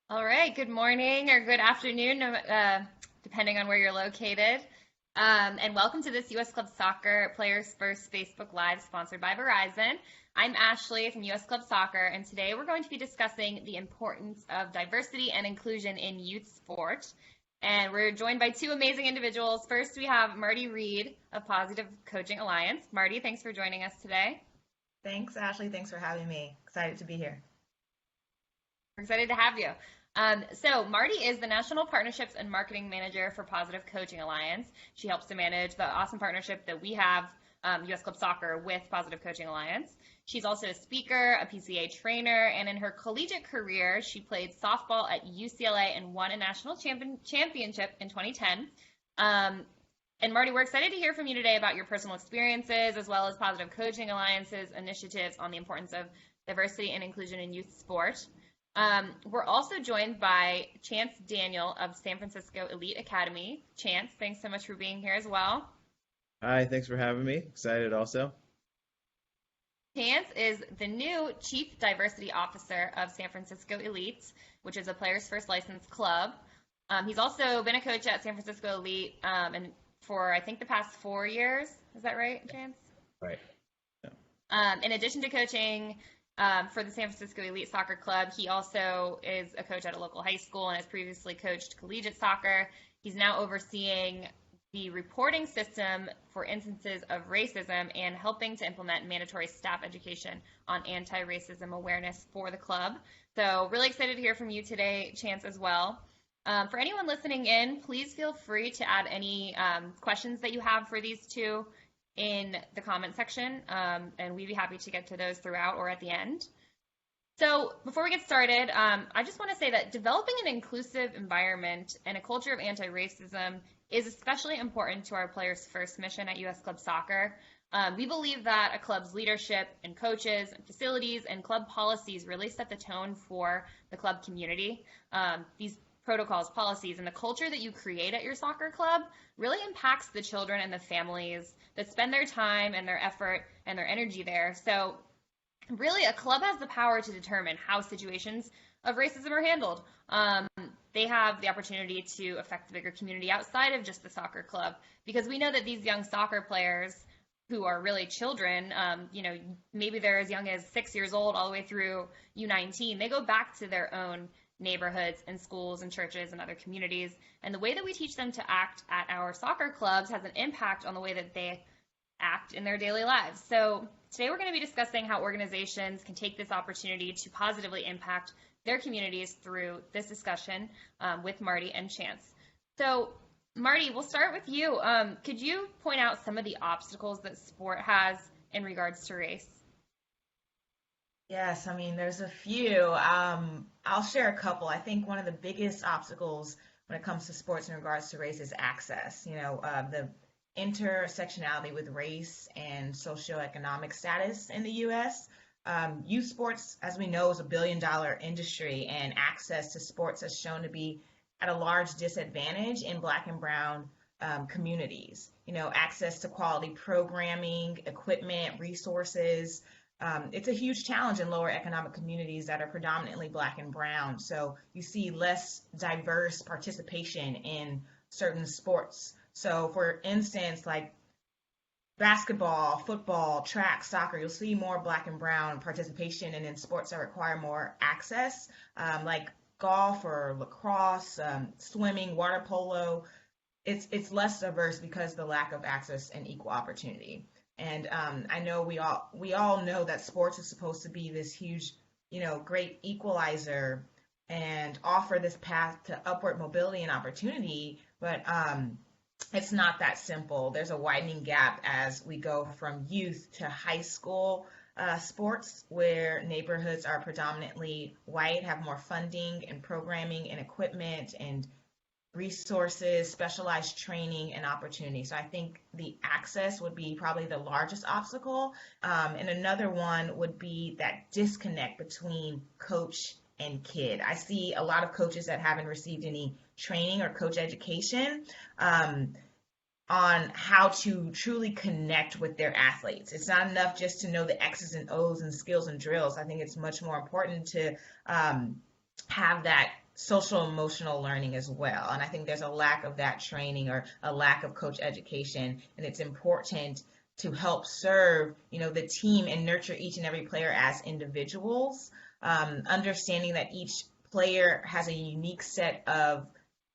All right, good morning or good afternoon, depending on where you're located. And welcome to this U.S. Club Soccer Players First Facebook Live sponsored by Verizon. I'm Ashley from U.S. Club Soccer, and today we're going to be discussing the importance of diversity and inclusion in youth sport. And we're joined by two amazing individuals. First, we have Marty Reed of Positive Coaching Alliance. Marty, thanks for joining us today. Thanks, Ashley. Thanks for having me. Excited to be here. We're excited to have you. So Marty is the National Partnerships and Marketing Manager for Positive Coaching Alliance. She helps to manage the awesome partnership that we have, U.S. Club Soccer, with Positive Coaching Alliance. She's also a speaker, a PCA trainer, and in her collegiate career, she played softball at UCLA and won a national championship in 2010. And Marty, we're excited to hear from you today about your personal experiences as well as Positive Coaching Alliance's initiatives on the importance of diversity and inclusion in youth sport. We're also joined by Chance Daniel of San Francisco Elite Academy. Chance, thanks so much for being here as well. Hi, thanks for having me. Excited also. Chance is the new Chief Diversity Officer of San Francisco Elite, which is a Players First licensed club. He's also been a coach at San Francisco Elite and for, I think, the past 4 years. Is that right, Chance? Right. Yeah. In addition to coaching for the San Francisco Elite Soccer Club, he also is a coach at a local high school and has previously coached collegiate soccer. He's now overseeing the reporting system for instances of racism and helping to implement mandatory staff education on anti-racism awareness for the club. So really excited to hear from you today, Chance, as well. For anyone listening in, please feel free to add any questions that you have for these two in the comment section, and we'd be happy to get to those throughout or at the end. So before we get started, I just want to say that developing an inclusive environment and a culture of anti-racism is especially important to our Players First mission at U.S. Club Soccer. We believe that a club's leadership and coaches and facilities and club policies really set the tone for the club community. These protocols, policies, and the culture that you create at your soccer club really impacts the children and the families that spend their time and their effort and their energy there. So really, a club has the power to determine how situations of racism are handled. They have the opportunity to affect the bigger community outside of just the soccer club, because we know that these young soccer players who are really children, maybe they're as young as 6 years old all the way through U19, they go back to their own neighborhoods and schools and churches and other communities. And the way that we teach them to act at our soccer clubs has an impact on the way that they act in their daily lives. So today we're going to be discussing how organizations can take this opportunity to positively impact their communities through this discussion with Marty and Chance. So Marty, we'll start with you. Could you point out some of the obstacles that sport has in regards to race? Yes, there's a few. I'll share a couple. I think one of the biggest obstacles when it comes to sports in regards to race is access. The intersectionality with race and socioeconomic status in the U.S. Youth sports, as we know, is $1 billion industry, and access to sports has shown to be at a large disadvantage in Black and Brown communities. Access to quality programming, equipment, resources. It's a huge challenge in lower economic communities that are predominantly Black and Brown. So you see less diverse participation in certain sports. So for instance, like basketball, football, track, soccer, you'll see more Black and Brown participation, and in sports that require more access, like golf or lacrosse, swimming, water polo. It's less diverse because of the lack of access and equal opportunity. And I know we all know that sports is supposed to be this huge, great equalizer and offer this path to upward mobility and opportunity, but it's not that simple. There's a widening gap as we go from youth to high school sports, where neighborhoods are predominantly white, have more funding and programming and equipment and resources, specialized training, and opportunity. So I think the access would be probably the largest obstacle. And another one would be that disconnect between coach and kid. I see a lot of coaches that haven't received any training or coach education on how to truly connect with their athletes. It's not enough just to know the X's and O's and skills and drills. I think it's much more important to have that social emotional learning as well. And I think there's a lack of that training or a lack of coach education. And it's important to help serve, the team and nurture each and every player as individuals, understanding that each player has a unique set of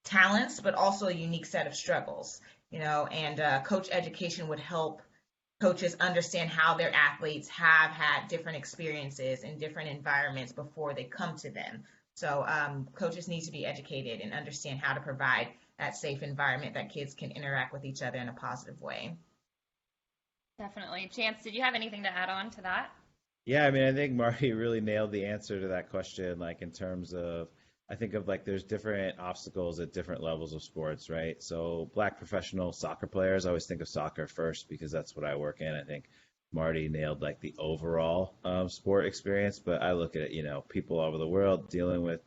talents, but also a unique set of struggles, and coach education would help coaches understand how their athletes have had different experiences in different environments before they come to them. So coaches need to be educated and understand how to provide that safe environment that kids can interact with each other in a positive way. Definitely. Chance, did you have anything to add on to that? Yeah, I mean, I think Marty really nailed the answer to that question, like in terms of, I think of like there's different obstacles at different levels of sports, right? So black professional soccer players, I always think of soccer first because that's what I work in. I think Marty nailed like the overall sport experience, but I look at, people all over the world dealing with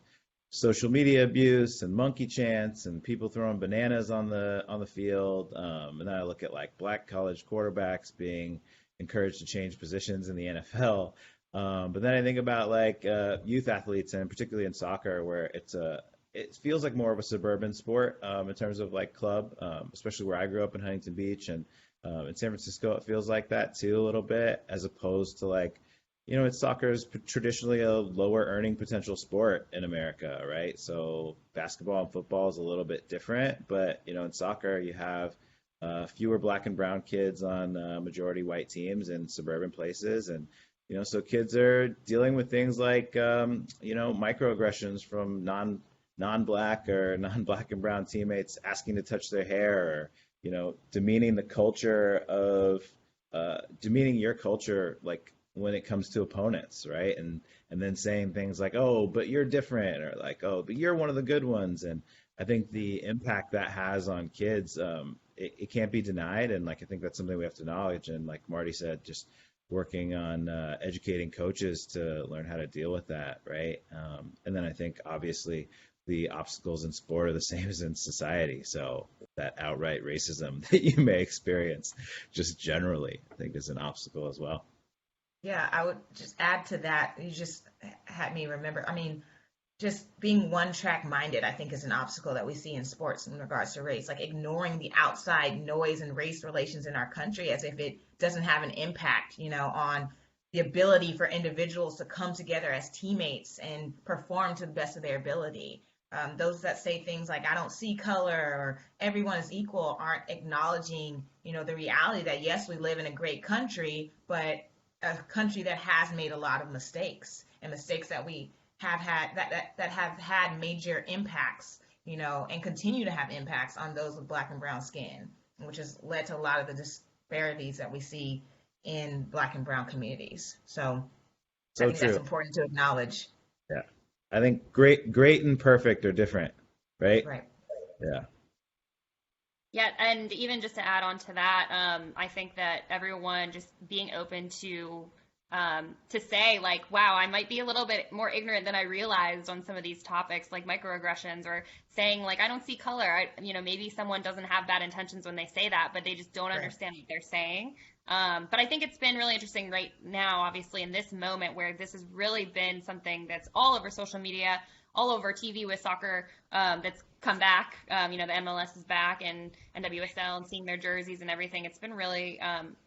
social media abuse and monkey chants and people throwing bananas on the field. And then I look at like black college quarterbacks being encouraged to change positions in the NFL. But then I think about like youth athletes, and particularly in soccer, where it feels like more of a suburban sport in terms of like club, especially where I grew up in Huntington Beach, and in San Francisco, it feels like that too a little bit, as opposed to like, soccer is traditionally a lower earning potential sport in America, right? So basketball and football is a little bit different, but in soccer you have fewer black and brown kids on majority white teams in suburban places, and so kids are dealing with things like microaggressions from non-black or non-black and brown teammates asking to touch their hair, or demeaning the culture of demeaning your culture, like when it comes to opponents, right? And then saying things like, "Oh, but you're different," or like, "Oh, but you're one of the good ones." And I think the impact that has on kids, it can't be denied. And like I think that's something we have to acknowledge. And like Marty said, just working on educating coaches to learn how to deal with that, right? And then I think obviously the obstacles in sport are the same as in society. So that outright racism that you may experience just generally, I think is an obstacle as well. Yeah, I would just add to that. You just had me remember. I mean, just being one track minded, I think, is an obstacle that we see in sports in regards to race, like ignoring the outside noise and race relations in our country as if it doesn't have an impact, on the ability for individuals to come together as teammates and perform to the best of their ability. Those that say things like, I don't see color or everyone is equal, aren't acknowledging, the reality that, yes, we live in a great country, but a country that has made a lot of mistakes, and mistakes that we have had that have had major impacts, and continue to have impacts on those with black and brown skin, which has led to a lot of the disparities that we see in black and brown communities. So I think true. that's important to acknowledge. Yeah. I think great and perfect are different, right? Right. Yeah. Yeah, and even just to add on to that, I think that everyone just being open to say like, wow, I might be a little bit more ignorant than I realized on some of these topics, like microaggressions, or saying like, I don't see color. Maybe someone doesn't have bad intentions when they say that, but they just don't understand what they're saying. But I think it's been really interesting right now, obviously, in this moment where this has really been something that's all over social media, all over TV with soccer, that's come back. The MLS is back, and NWSL, and seeing their jerseys and everything. It's been really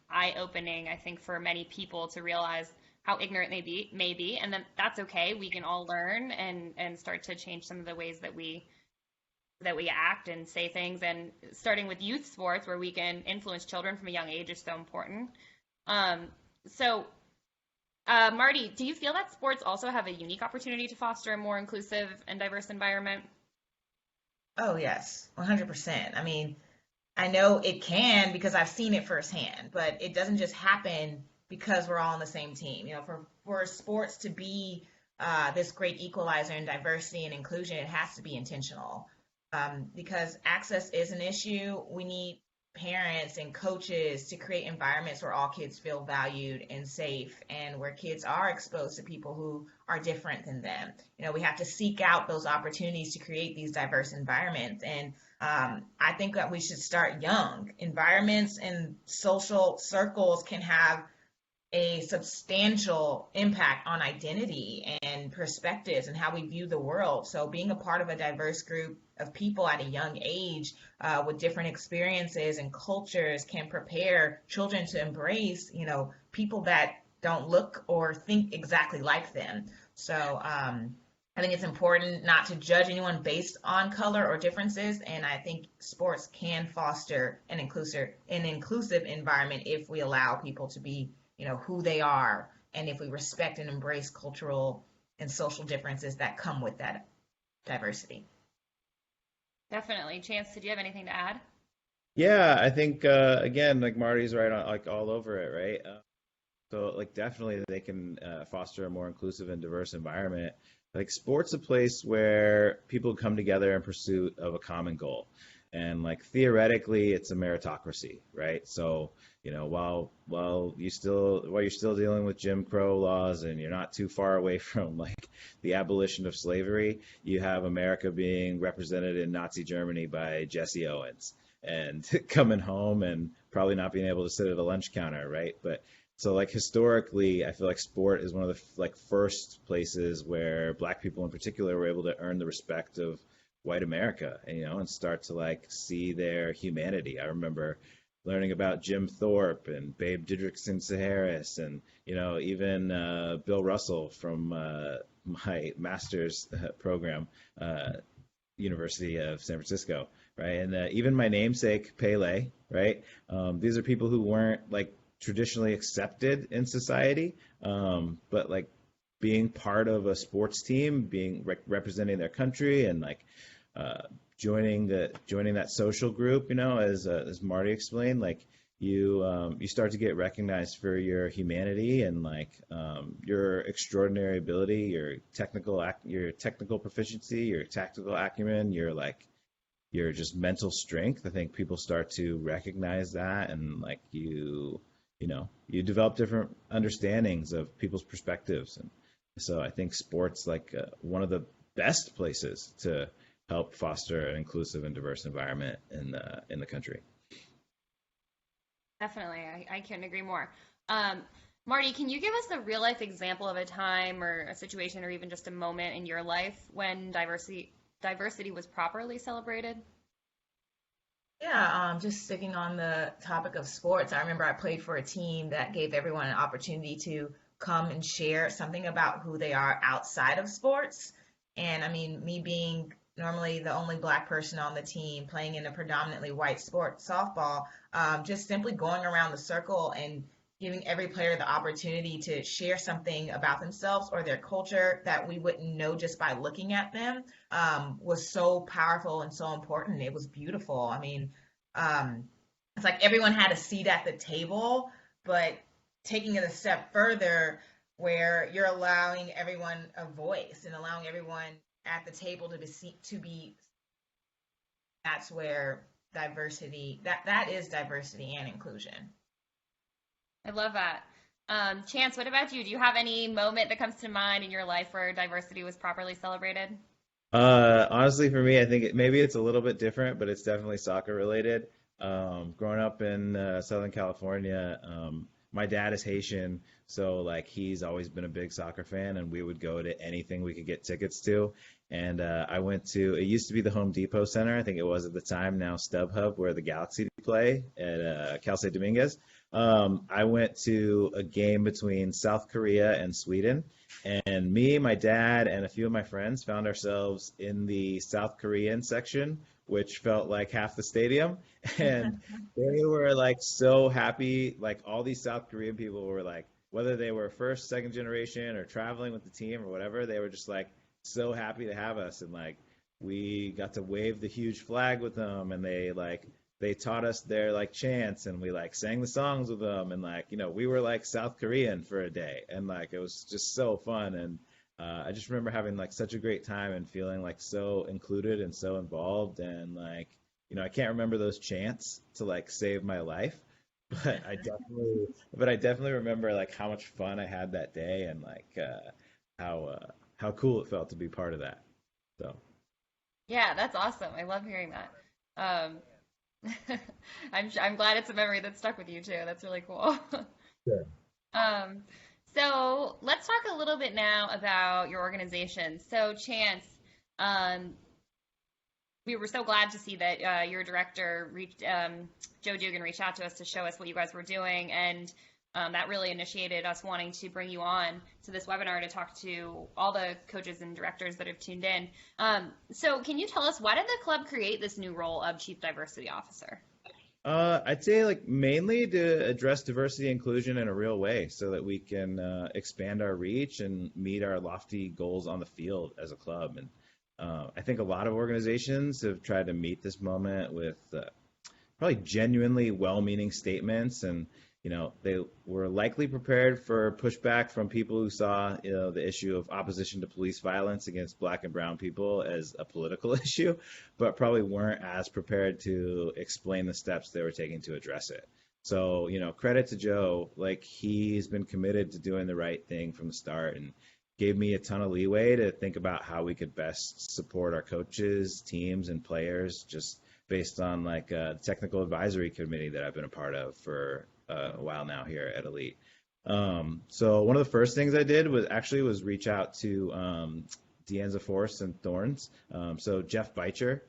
eye-opening, I think, for many people to realize how ignorant they may be, and then that's okay. We can all learn and start to change some of the ways that we act and say things, and starting with youth sports where we can influence children from a young age is so important. Marty, do you feel that sports also have a unique opportunity to foster a more inclusive and diverse environment? Oh, yes, 100%. I mean, I know it can because I've seen it firsthand, but it doesn't just happen because we're all on the same team. For sports to be this great equalizer in diversity and inclusion, it has to be intentional. Because access is an issue. We need parents and coaches to create environments where all kids feel valued and safe, and where kids are exposed to people who are different than them. We have to seek out those opportunities to create these diverse environments. And I think that we should start young. Environments and social circles can have a substantial impact on identity and perspectives and how we view the world. So being a part of a diverse group of people at a young age with different experiences and cultures can prepare children to embrace, people that don't look or think exactly like them. So I think it's important not to judge anyone based on color or differences, and I think sports can foster an inclusive environment if we allow people to be, who they are, and if we respect and embrace cultural and social differences that come with that diversity. Definitely. Chance, did you have anything to add? Yeah, I think again, like Marty's right on, like all over it, right? So like definitely they can foster a more inclusive and diverse environment. Like sports a place where people come together in pursuit of a common goal. And like theoretically it's a meritocracy, right? So, while you're still dealing with Jim Crow laws and you're not too far away from like the abolition of slavery, you have America being represented in Nazi Germany by Jesse Owens and coming home and probably not being able to sit at a lunch counter, right? But so like historically, I feel like sport is one of the like first places where Black people in particular were able to earn the respect of white America, and start to like see their humanity. I remember learning about Jim Thorpe and Babe Didrikson Saharis and even Bill Russell from my master's program, University of San Francisco, right? And even my namesake Pele, right? These are people who weren't like traditionally accepted in society, but like being part of a sports team, being representing their country, and like uh, joining that social group, as Marty explained, like you start to get recognized for your humanity and like your extraordinary ability, your technical proficiency, your tactical acumen, your just mental strength. I think people start to recognize that, and like you develop different understandings of people's perspectives. And so I think sports like one of the best places to help foster an inclusive and diverse environment in the country. Definitely. I couldn't agree more. Marty, can you give us a real life example of a time or a situation or even just a moment in your life when diversity was properly celebrated? Yeah, just sticking on the topic of sports, I remember I played for a team that gave everyone an opportunity to come and share something about who they are outside of sports. And I mean, me being normally the only Black person on the team playing in a predominantly white sport, softball, just simply going around the circle and giving every player the opportunity to share something about themselves or their culture that we wouldn't know just by looking at them, was so powerful and so important. It was beautiful. I mean, um, it's like everyone had a seat at the table, but taking it a step further, where you're allowing everyone a voice and allowing everyone at the table to be. That's where that is diversity and inclusion. I love that. Chance, what about you? Do you have any moment that comes to mind in your life where diversity was properly celebrated? Honestly, for me, I think maybe it's a little bit different, but it's definitely soccer related. Growing up in Southern California, my dad is Haitian, so like he's always been a big soccer fan, and we would go to anything we could get tickets to. And I went to it used to be the Home Depot Center, I think it was at the time, now StubHub, where the Galaxy play at Cal State Dominguez. I went to a game between South Korea and Sweden, and me, my dad, and a few of my friends found ourselves in the South Korean section, which felt like half the stadium. And they were like so happy. Like all these South Korean people were like, whether they were first, second generation or traveling with the team or whatever, they were just like so happy to have us. And like we got to wave the huge flag with them, and they taught us their like chants, and we like sang the songs with them, and like we were like South Korean for a day, and like it was just so fun. And I just remember having like such a great time and feeling like so included and so involved. And like I can't remember those chants to like save my life, but I definitely remember like how much fun I had that day, and like how cool it felt to be part of that. So Yeah, that's awesome. I love hearing that. Um, I'm glad it's a memory that stuck with you too. That's really cool. sure. Um, so let's talk a little bit now about your organization. So Chance, um, we were so glad to see that your director Joe Dugan reached out to us to show us what you guys were doing, and that really initiated us wanting to bring you on to this webinar to talk to all the coaches and directors that have tuned in. So can you tell us, why did the club create this new role of Chief Diversity Officer? I'd say like mainly to address diversity and inclusion in a real way so that we can expand our reach and meet our lofty goals on the field as a club. And I think a lot of organizations have tried to meet this moment with probably genuinely well-meaning statements, and they were likely prepared for pushback from people who saw the issue of opposition to police violence against Black and brown people as a political issue, but probably weren't as prepared to explain the steps they were taking to address it. So credit to Joe, like he's been committed to doing the right thing from the start and gave me a ton of leeway to think about how we could best support our coaches, teams, and players, just based on like a technical advisory committee that I've been a part of for a while now here at Elite. So one of the first things I did was reach out to Deanza Force and Thorns. So Jeff Beitcher,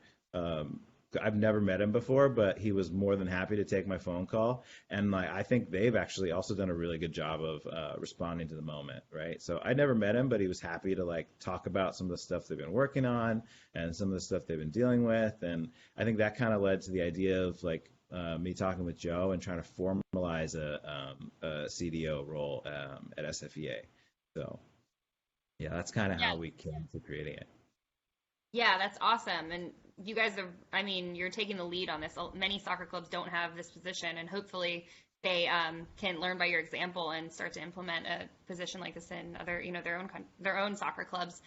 I've never met him before, but he was more than happy to take my phone call. And I think they've actually also done a really good job of responding to the moment, right? So I never met him, but he was happy to talk about some of the stuff they've been working on and some of the stuff they've been dealing with. And I think that kind of led to the idea of me talking with Joe and trying to formalize a CDO role at SFEA. So yeah, that's kind of how we came to creating it. Yeah, that's awesome. And you guys you're taking the lead on this. Many soccer clubs don't have this position, and hopefully they can learn by your example and start to implement a position like this in other, their own soccer clubs.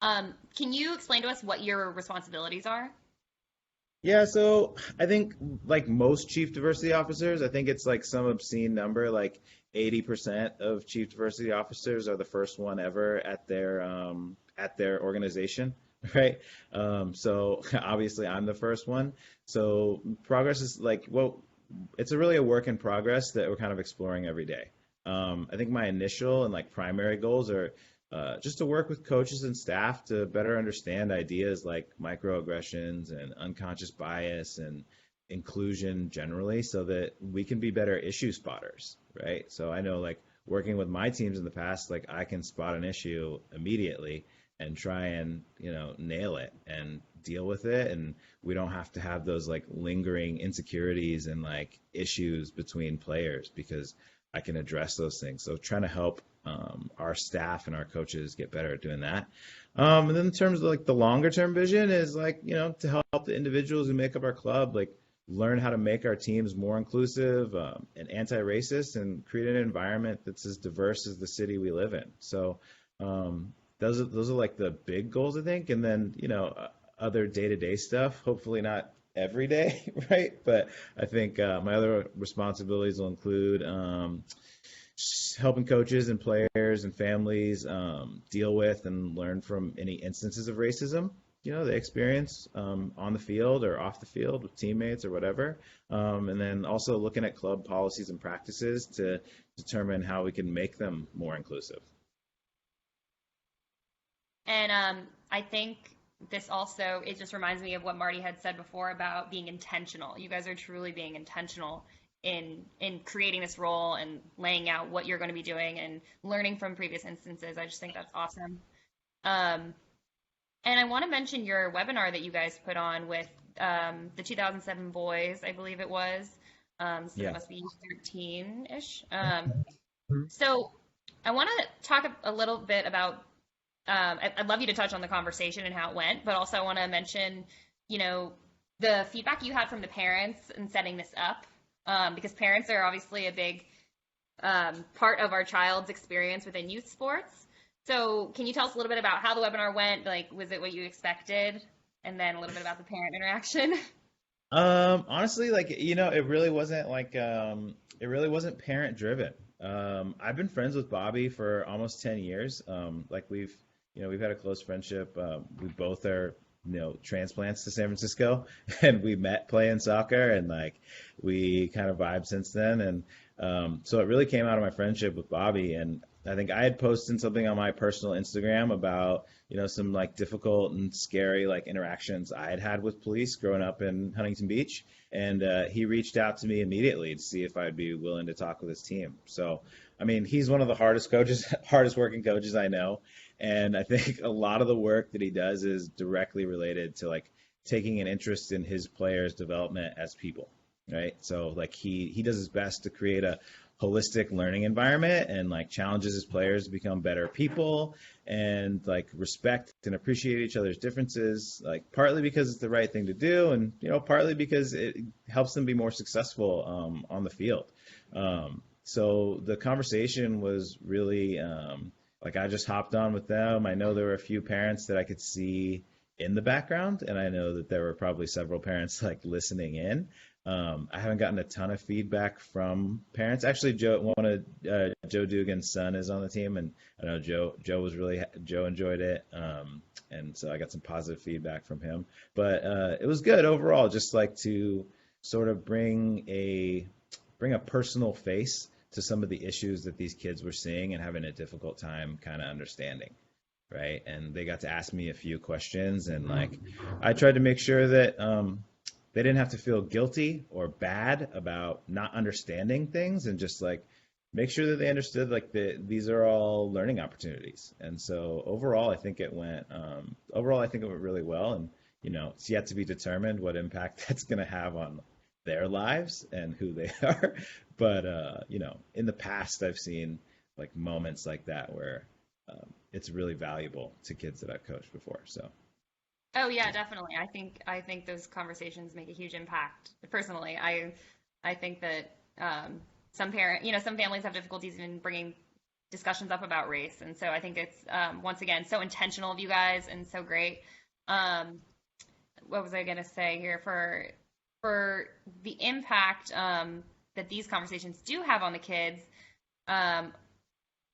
Can you explain to us what your responsibilities are? Yeah, so I think like most chief diversity officers, I think it's like some obscene number, like 80% of chief diversity officers are the first one ever at their organization. Right. So obviously I'm the first one. So progress is it's really a work in progress that we're kind of exploring every day. I think my initial and primary goals are just to work with coaches and staff to better understand ideas like microaggressions and unconscious bias and inclusion generally, so that we can be better issue spotters. Right. So I know working with my teams in the past, I can spot an issue immediately and try and nail it and deal with it, and we don't have to have those lingering insecurities and issues between players, because I can address those things. So trying to help our staff and our coaches get better at doing that. And then in terms of the longer term vision is to help the individuals who make up our club learn how to make our teams more inclusive and anti-racist, and create an environment that's as diverse as the city we live in. So those are the big goals, I think. And then, other day-to-day stuff, hopefully not every day, right? But I think my other responsibilities will include helping coaches and players and families deal with and learn from any instances of racism, they experience on the field or off the field with teammates or whatever. And then also looking at club policies and practices to determine how we can make them more inclusive. And I think it just reminds me of what Marty had said before about being intentional. You guys are truly being intentional in creating this role and laying out what you're going to be doing and learning from previous instances. I just think that's awesome. And I want to mention your webinar that you guys put on with the 2007 boys, I believe it was. It must be 13-ish. So I want to talk a little bit about I'd love you to touch on the conversation and how it went, but also I want to mention, the feedback you had from the parents in setting this up, because parents are obviously a big part of our child's experience within youth sports. So can you tell us a little bit about how the webinar went? Was it what you expected? And then a little bit about the parent interaction. Honestly, it really wasn't parent driven. I've been friends with Bobby for almost 10 years. We've had a close friendship. We both are, transplants to San Francisco, and we met playing soccer, and we kind of vibed since then. And So it really came out of my friendship with Bobby. And I think I had posted something on my personal Instagram about, some like difficult and scary like interactions I had had with police growing up in Huntington Beach. And he reached out to me immediately to see if I'd be willing to talk with his team. So, I mean, he's one of the hardest working coaches I know. And I think a lot of the work that he does is directly related to like taking an interest in his players' development as people, right? So like he does his best to create a holistic learning environment and like challenges his players to become better people and like respect and appreciate each other's differences, like partly because it's the right thing to do and partly because it helps them be more successful on the field. So the conversation was really like I just hopped on with them. I know there were a few parents that I could see in the background, and I know that there were probably several parents like listening in. I haven't gotten a ton of feedback from parents. Actually, Joe Dugan's son is on the team, and I know Joe enjoyed it, and so I got some positive feedback from him. But it was good overall, just like to sort of bring a personal face to some of the issues that these kids were seeing and having a difficult time kind of understanding. Right. And they got to ask me a few questions, and like I tried to make sure that they didn't have to feel guilty or bad about not understanding things, and just like make sure that they understood like these are all learning opportunities. And so overall, I think it went really well. And it's yet to be determined what impact that's going to have on their lives and who they are. But in the past, I've seen like moments like that where it's really valuable to kids that I've coached before. So. Oh yeah, definitely. I think those conversations make a huge impact. Personally, I think that some families have difficulties in bringing discussions up about race, and so I think it's once again so intentional of you guys and so great. What was I gonna say here for the impact that these conversations do have on the kids?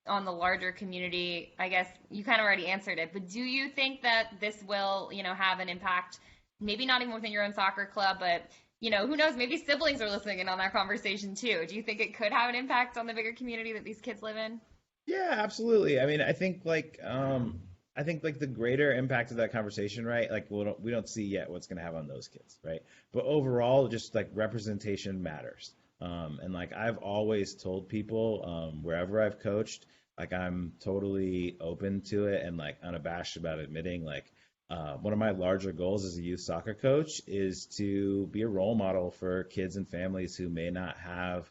On the larger community, I guess you kind of already answered it, but do you think that this will, have an impact, maybe not even within your own soccer club, but, who knows, maybe siblings are listening in on that conversation too. Do you think it could have an impact on the bigger community that these kids live in? Yeah, absolutely. I mean, I think like the greater impact of that conversation, right? Like we don't see yet what's going to have on those kids, right? But overall, just like representation matters. And like I've always told people wherever I've coached, like I'm totally open to it and like unabashed about admitting like one of my larger goals as a youth soccer coach is to be a role model for kids and families who may not have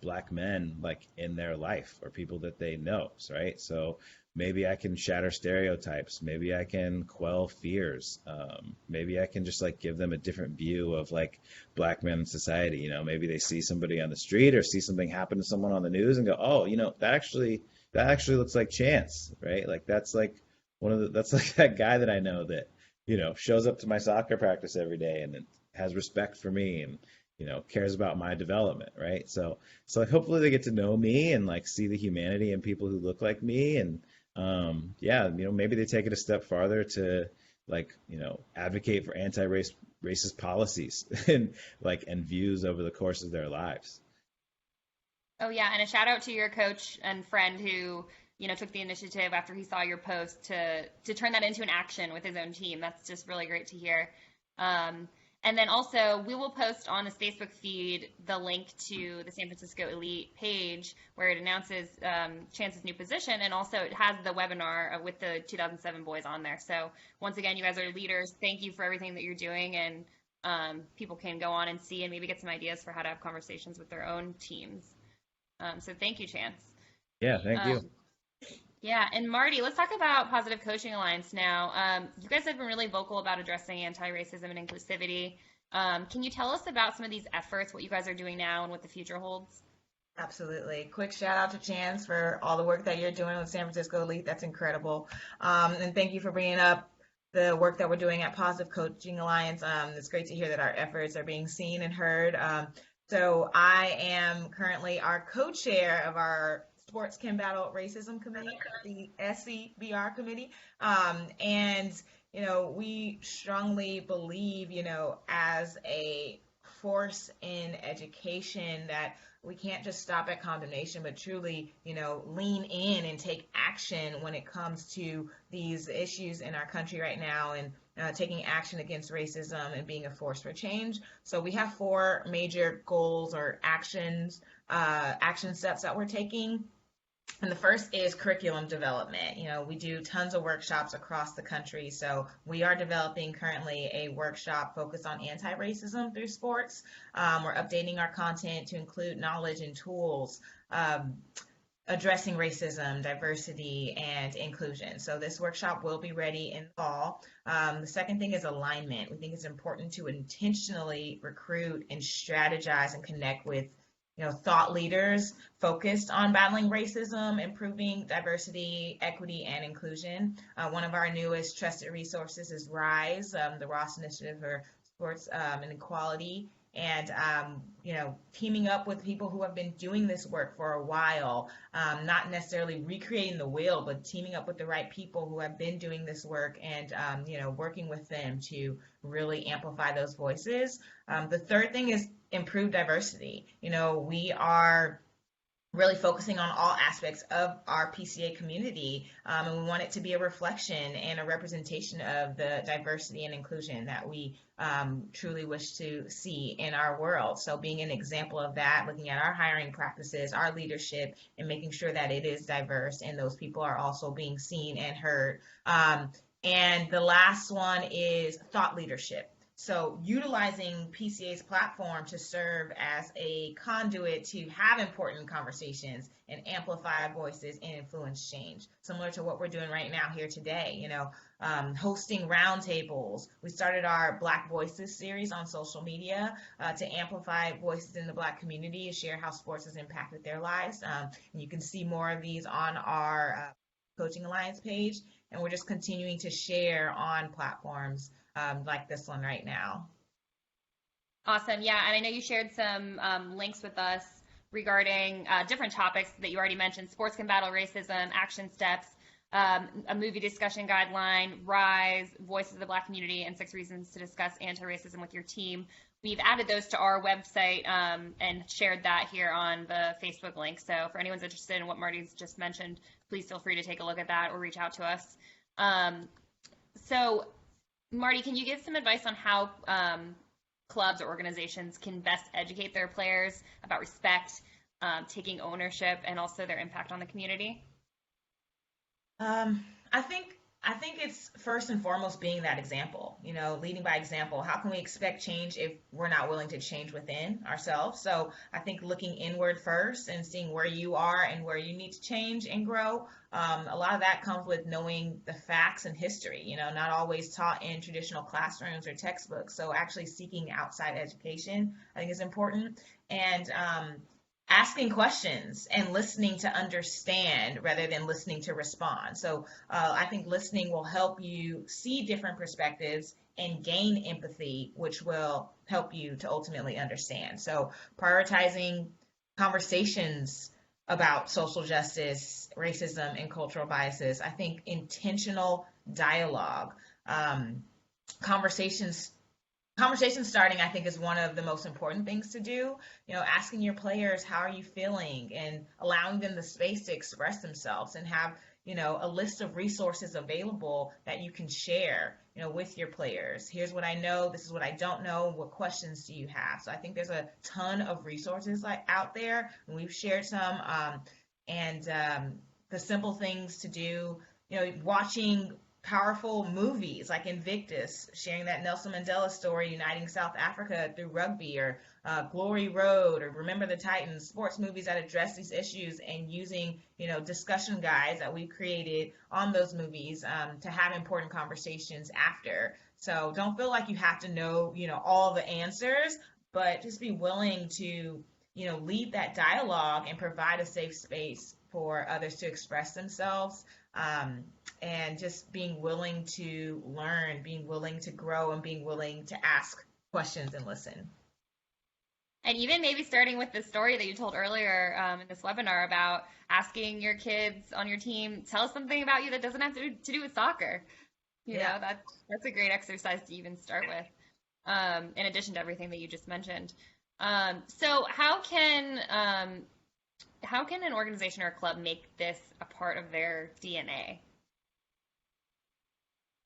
Black men like in their life or people that they know, right? So maybe I can shatter stereotypes. Maybe I can quell fears. Maybe I can just like give them a different view of like Black men in society. Maybe they see somebody on the street or see something happen to someone on the news and go, oh, that actually looks like Chance, right? Like that's like that's like that guy that I know that, shows up to my soccer practice every day and has respect for me and, cares about my development, right? So like hopefully they get to know me and like see the humanity in people who look like me. And maybe they take it a step farther to like, advocate for racist policies and views over the course of their lives. Oh yeah, and a shout out to your coach and friend who, took the initiative after he saw your post to turn that into an action with his own team. That's just really great to hear. And then also, we will post on his Facebook feed the link to the San Francisco Elite page where it announces Chance's new position, and also it has the webinar with the 2007 boys on there. So once again, you guys are leaders. Thank you for everything that you're doing, and people can go on and see and maybe get some ideas for how to have conversations with their own teams. So thank you, Chance. Yeah, thank you. Yeah, and Marty, let's talk about Positive Coaching Alliance now. You guys have been really vocal about addressing anti-racism and inclusivity. Can you tell us about some of these efforts, what you guys are doing now and what the future holds? Absolutely. Quick shout out to Chance for all the work that you're doing with San Francisco Elite. That's incredible. And thank you for bringing up the work that we're doing at Positive Coaching Alliance. It's great to hear that our efforts are being seen and heard. So I am currently our co-chair of our Sports Can Battle Racism Committee, the SCBR committee. And, we strongly believe, as a force in education, that we can't just stop at condemnation, but truly, lean in and take action when it comes to these issues in our country right now, and taking action against racism and being a force for change. So we have 4 major goals or action steps that we're taking. And the first is curriculum development. We do tons of workshops across the country. So we are developing currently a workshop focused on anti-racism through sports. We're updating our content to include knowledge and tools addressing racism, diversity, and inclusion. So this workshop will be ready in the fall. The second thing is alignment. We think it's important to intentionally recruit and strategize and connect with thought leaders focused on battling racism, improving diversity, equity, and inclusion. One of our newest trusted resources is RISE, the Ross Initiative for Sports and Equality. And, teaming up with people who have been doing this work for a while, not necessarily recreating the wheel, but teaming up with the right people who have been doing this work and, working with them to really amplify those voices. The third thing is improve diversity. We are really focusing on all aspects of our PCA community, and we want it to be a reflection and a representation of the diversity and inclusion that we truly wish to see in our world. So being an example of that, looking at our hiring practices, our leadership, and making sure that it is diverse and those people are also being seen and heard. And the last one is thought leadership. So utilizing PCA's platform to serve as a conduit to have important conversations and amplify voices and influence change, similar to what we're doing right now here today, hosting roundtables. We started our Black Voices series on social media to amplify voices in the Black community and share how sports has impacted their lives. And you can see more of these on our Coaching Alliance page, and we're just continuing to share on platforms like this one right now. Awesome. Yeah, and I know you shared some links with us regarding different topics that you already mentioned: sports can battle racism, action steps, a movie discussion guideline, RISE, voices of the Black community, and 6 reasons to discuss anti-racism with your team. We've added those to our website and shared that here on the Facebook link. So for anyone's interested in what Marty's just mentioned, please feel free to take a look at that or reach out to us. So Marty, can you give some advice on how clubs or organizations can best educate their players about respect, taking ownership, and also their impact on the community? I think it's first and foremost being that example, leading by example. How can we expect change if we're not willing to change within ourselves? So I think looking inward first and seeing where you are and where you need to change and grow. A lot of that comes with knowing the facts and history, not always taught in traditional classrooms or textbooks. So actually seeking outside education, I think, is important. And asking questions and listening to understand rather than listening to respond. So I think listening will help you see different perspectives and gain empathy, which will help you to ultimately understand. So prioritizing conversations about social justice, racism, and cultural biases. I think intentional dialogue, conversations starting, I think, is one of the most important things to do. Asking your players, how are you feeling, and allowing them the space to express themselves and have, a list of resources available that you can share, with your players. Here's what I know. This is what I don't know. What questions do you have? So I think there's a ton of resources out there, and we've shared some. And the simple things to do, watching powerful movies like Invictus, sharing that Nelson Mandela story uniting South Africa through rugby, or Glory Road, or Remember the Titans, sports movies that address these issues, and using discussion guides that we've created on those movies to have important conversations after. So don't feel like you have to know all the answers, but just be willing to lead that dialogue and provide a safe space for others to express themselves. And just being willing to learn, being willing to grow, and being willing to ask questions and listen. And even maybe starting with the story that you told earlier in this webinar about asking your kids on your team, tell us something about you that doesn't have to do with soccer. You know, that's a great exercise to even start with. in addition to everything that you just mentioned. So how can an organization or a club make this a part of their DNA?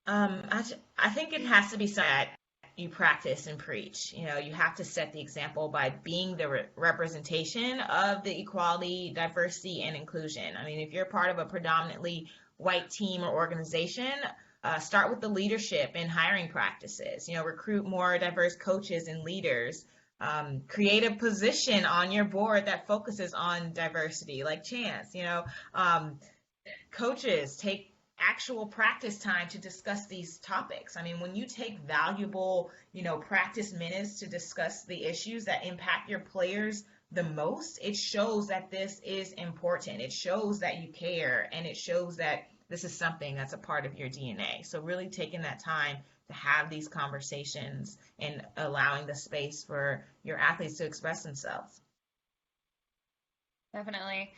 I think it has to be something that you practice and preach. You know, you have to set the example by being the representation of the equality, diversity, and inclusion. I mean, if you're part of a predominantly white team or organization, start with the leadership and hiring practices. You know, recruit more diverse coaches and leaders. Create a position on your board that focuses on diversity, like Chance. Coaches take actual practice time to discuss these topics. I mean, when you take valuable, practice minutes to discuss the issues that impact your players the most, it shows that this is important. It shows that you care, and it shows that this is something that's a part of your DNA. So really taking that time to have these conversations and allowing the space for your athletes to express themselves. Definitely.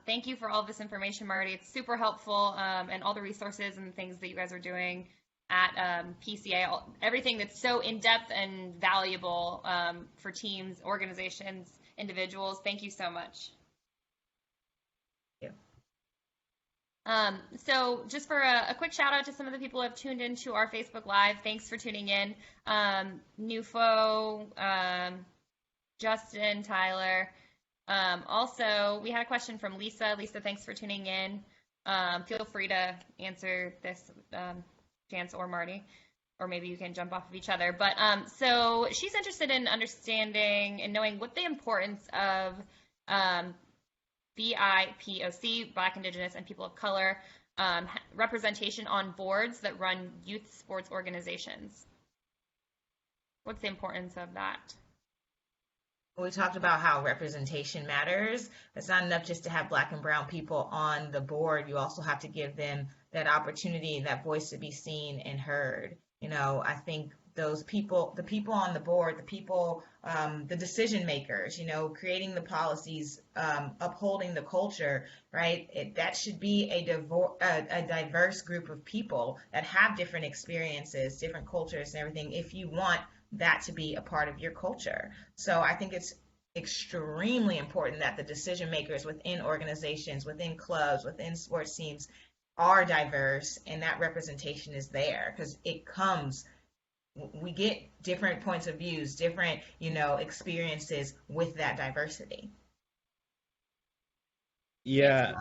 Thank you for all this information, Marty. It's super helpful, and all the resources and things that you guys are doing at PCA, everything that's so in-depth and valuable for teams, organizations, individuals. Thank you so much. Yeah. So just for a quick shout out to some of the people who have tuned into our Facebook Live. Thanks for tuning in. Nufo, Justin, Tyler. Also, we had a question from Lisa. Lisa, thanks for tuning in. Feel free to answer this, Chance or Marty, or maybe you can jump off of each other. But so she's interested in understanding and knowing what the importance of BIPOC, Black, Indigenous, and people of color, representation on boards that run youth sports organizations. What's the importance of that? We talked about how representation matters. It's not enough just to have Black and brown people on the board. You also have to give them that opportunity, that voice to be seen and heard. I think those people, the people on the board, the people, the decision makers, creating the policies, upholding the culture, right? That should be a diverse group of people that have different experiences, different cultures and everything, if you want that to be a part of your culture. So I think it's extremely important that the decision makers within organizations, within clubs, within sports teams are diverse, and that representation is there, because we get different points of views, different, experiences with that diversity. Yeah.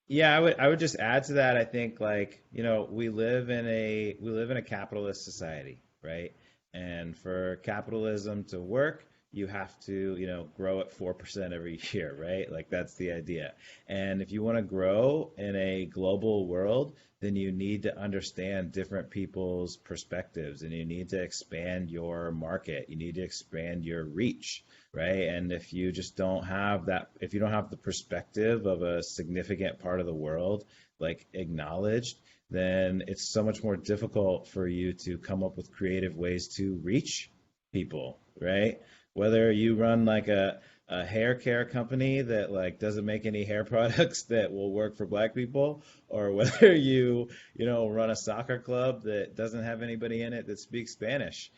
Yeah, I would just add to that. I think, we live in a capitalist society, right? And for capitalism to work, you have to, grow at 4% every year, right? Like, that's the idea. And if you want to grow in a global world, then you need to understand different people's perspectives, and you need to expand your market. You need to expand your reach, right? And if you just don't have that, if you don't have the perspective of a significant part of the world, like, acknowledged, then it's so much more difficult for you to come up with creative ways to reach people, right? Whether you run like a hair care company that doesn't make any hair products that will work for Black people, or whether run a soccer club that doesn't have anybody in it that speaks Spanish.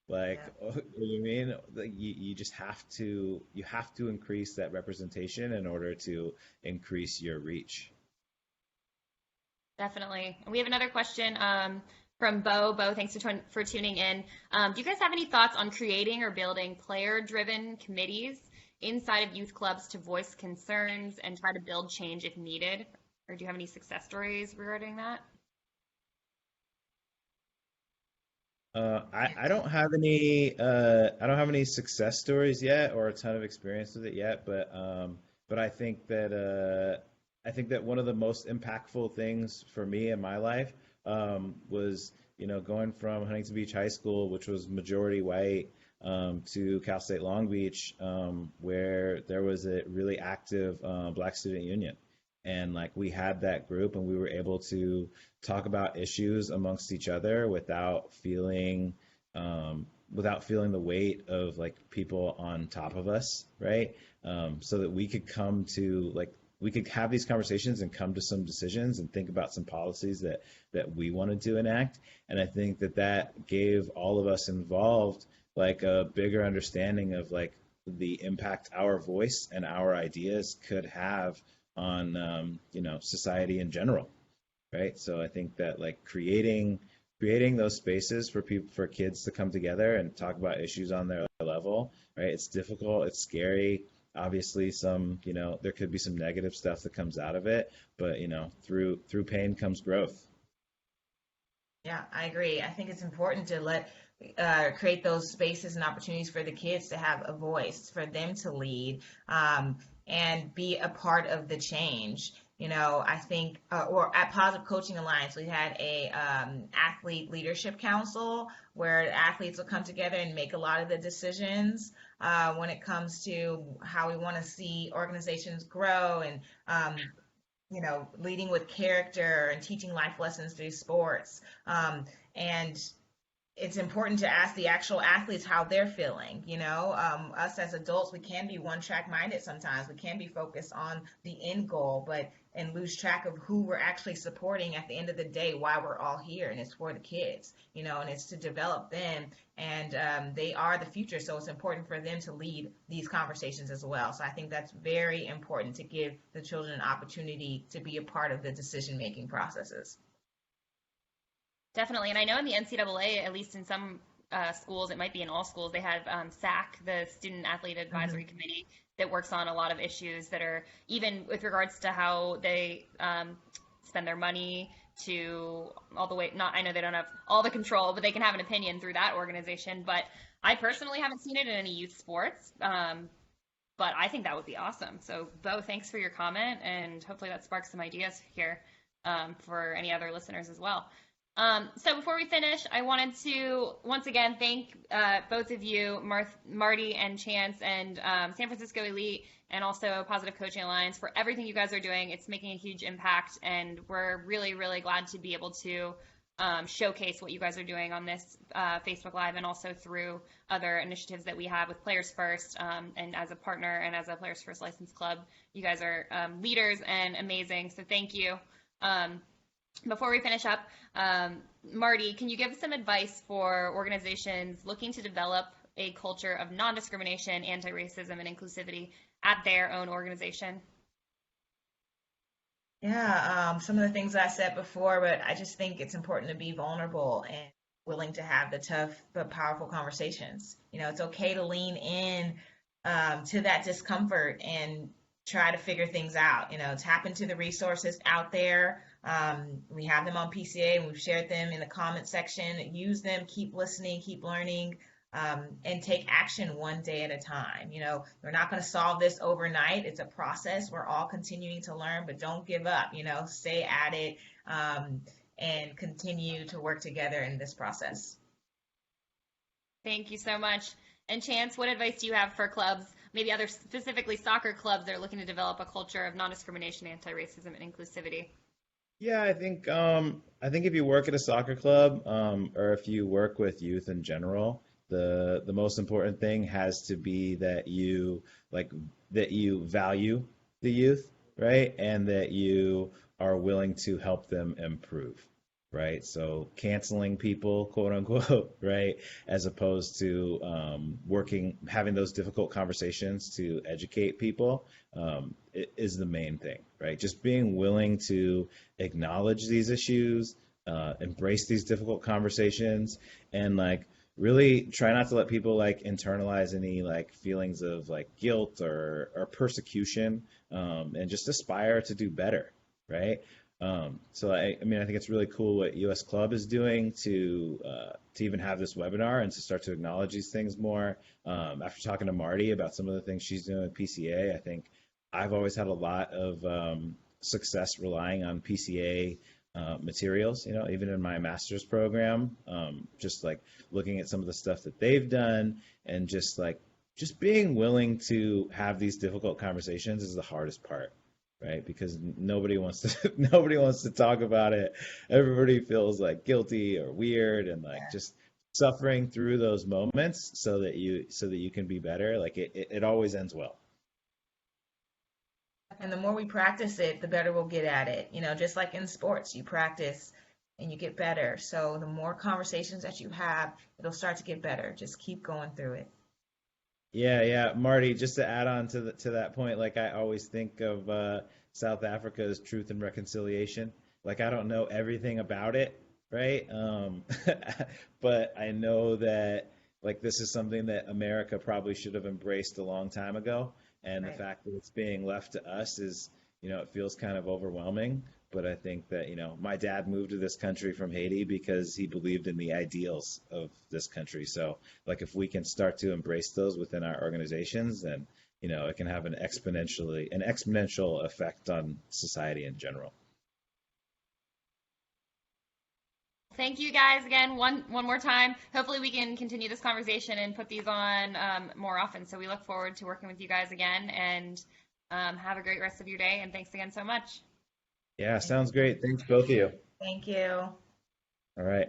Yeah. What do you mean? You just have to increase that representation in order to increase your reach. Definitely. We have another question from Bo. Bo, thanks for tuning in. Do you guys have any thoughts on creating or building player-driven committees inside of youth clubs to voice concerns and try to build change if needed? Or do you have any success stories regarding that? I don't have any success stories yet, or a ton of experience with it yet, but I think that one of the most impactful things for me in my life was going from Huntington Beach High School, which was majority white, to Cal State Long Beach, where there was a really active Black student union. And we had that group, and we were able to talk about issues amongst each other without feeling the weight of people on top of us, right? So that we could come to we could have these conversations and come to some decisions and think about some policies that we wanted to enact. And I think that gave all of us involved like a bigger understanding of like the impact our voice and our ideas could have on society in general, right? So I think that like creating those spaces for kids to come together and talk about issues on their level, right? It's difficult, it's scary. Obviously, there could be some negative stuff that comes out of it, but through pain comes growth. Yeah, I agree. I think it's important to create those spaces and opportunities for the kids to have a voice, for them to lead, and be a part of the change. I think, or at Positive Coaching Alliance, we had a athlete leadership council where athletes will come together and make a lot of the decisions when it comes to how we want to see organizations grow, and leading with character and teaching life lessons through sports. And it's important to ask the actual athletes how they're feeling. Us as adults, we can be one track minded sometimes. We can be focused on the end goal, and lose track of who we're actually supporting at the end of the day, why we're all here. And it's for the kids, and it's to develop them. And they are the future. So it's important for them to lead these conversations as well. So I think that's very important, to give the children an opportunity to be a part of the decision-making processes. Definitely. And I know in the NCAA, at least in some schools, it might be in all schools, they have SAC, the Student Athlete Advisory Committee, that works on a lot of issues that are even with regards to how they spend their money, to all the way, I know they don't have all the control, but they can have an opinion through that organization. But I personally haven't seen it in any youth sports. But I think that would be awesome. So Bo, thanks for your comment, and hopefully that sparks some ideas here for any other listeners as well. So before we finish, I wanted to once again thank both of you, Marty and Chance, and San Francisco Elite, and also Positive Coaching Alliance, for everything you guys are doing. It's making a huge impact, and we're really, really glad to be able to showcase what you guys are doing on this Facebook Live, and also through other initiatives that we have with Players First, and as a partner and as a Players First License Club. You guys are leaders and amazing, so thank you. Before we finish up, Marty, can you give some advice for organizations looking to develop a culture of non-discrimination, anti-racism, and inclusivity at their own organization? Yeah, some of the things I said before, but I just think it's important to be vulnerable and willing to have the tough but powerful conversations. It's okay to lean in to that discomfort and try to figure things out. Tap into the resources out there. We have them on PCA, and we've shared them in the comment section. Use them, keep listening, keep learning, and take action one day at a time. We're not going to solve this overnight. It's a process. We're all continuing to learn, but don't give up. Stay at it, and continue to work together in this process. Thank you so much. And Chance, what advice do you have for clubs, maybe other specifically soccer clubs that are looking to develop a culture of non-discrimination, anti-racism, and inclusivity? Yeah, I think if you work at a soccer club, or if you work with youth in general, the most important thing has to be that you value the youth, right? And that you are willing to help them improve, right? So canceling people, quote unquote, right? As opposed to having those difficult conversations to educate people, is the main thing, right? Just being willing to acknowledge these issues, embrace these difficult conversations, and really try not to let people internalize any feelings of guilt or persecution, and just aspire to do better, right? So I think it's really cool what US Club is doing to even have this webinar and to start to acknowledge these things more. After talking to Marty about some of the things she's doing with PCA, I think I've always had a lot of success relying on PCA materials, even in my master's program, just looking at some of the stuff that they've done, and just being willing to have these difficult conversations is the hardest part, right? Because nobody wants to talk about it. Everybody feels guilty or weird, and just suffering through those moments so that you can be better. It always ends well. And the more we practice it, the better we'll get at it. You know, just like in sports, you practice and you get better. So the more conversations that you have, it'll start to get better. Just keep going through it. Yeah, yeah, Marty. Just to add on to that point, like I always think of South Africa as Truth and Reconciliation. Like I don't know everything about it, right? But I know that like this is something that America probably should have embraced a long time ago, and the Right. fact that it's being left to us is, it feels kind of overwhelming. But I think that, my dad moved to this country from Haiti because he believed in the ideals of this country. So like if we can start to embrace those within our organizations, then it can have an exponential effect on society in general. Thank you guys again one more time. Hopefully we can continue this conversation and put these on more often. So we look forward to working with you guys again, and have a great rest of your day. And thanks again so much. Yeah, sounds great. Thanks both of you. Thank you. All right.